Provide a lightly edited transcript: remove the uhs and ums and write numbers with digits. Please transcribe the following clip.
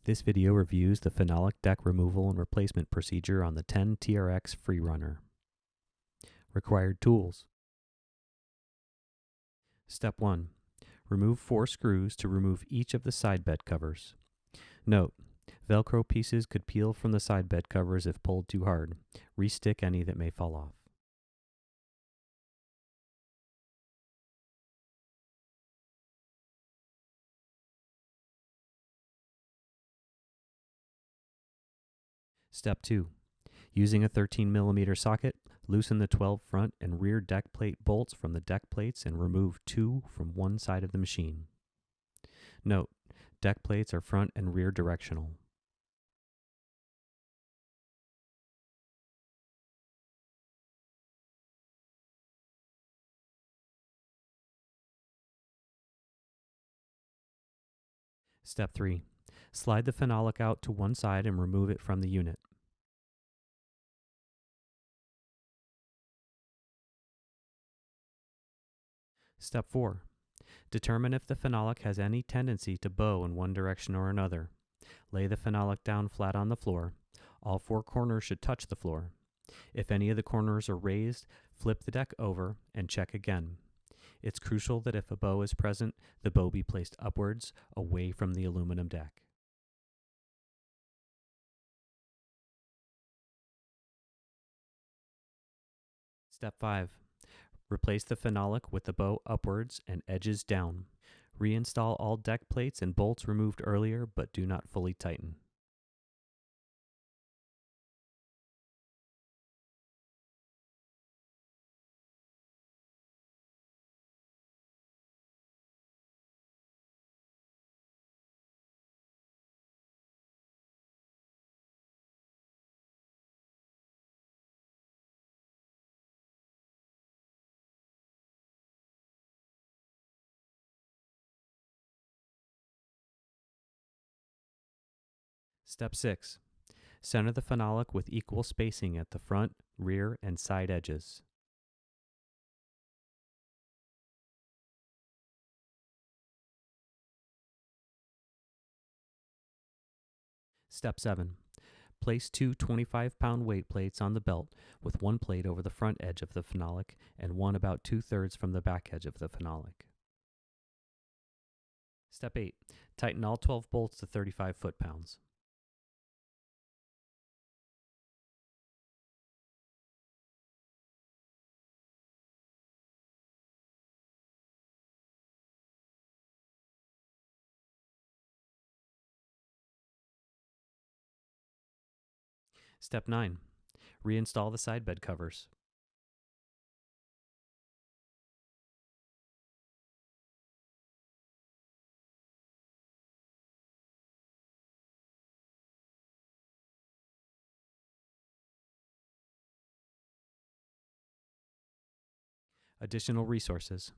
This video reviews the phenolic deck removal and replacement procedure on the 10 TRX Freerunner. Required tools. Step 1. Remove 4 screws to remove each of the side bed covers. Note: Velcro pieces could peel from the side bed covers if pulled too hard. Restick any that may fall off. Step 2. Using a 13mm socket, loosen the 12 front and rear deck plate bolts from the deck plates and remove 2 from one side of the machine. Note: deck plates are front and rear directional. Step 3. Slide the phenolic out to one side and remove it from the unit. Step 4. Determine if the phenolic has any tendency to bow in one direction or another. Lay the phenolic down flat on the floor. All 4 corners should touch the floor. If any of the corners are raised, flip the deck over and check again. It's crucial that if a bow is present, the bow be placed upwards, away from the aluminum deck. Step 5. Replace the phenolic with the bow upwards and edges down. Reinstall all deck plates and bolts removed earlier, but do not fully tighten. Step 6. Center the phenolic with equal spacing at the front, rear, and side edges. Step 7. Place 2 25-pound weight plates on the belt with one plate over the front edge of the phenolic and one about 2/3 from the back edge of the phenolic. Step 8. Tighten all 12 bolts to 35 foot-pounds. Step 9. Reinstall the side bed covers. Additional resources.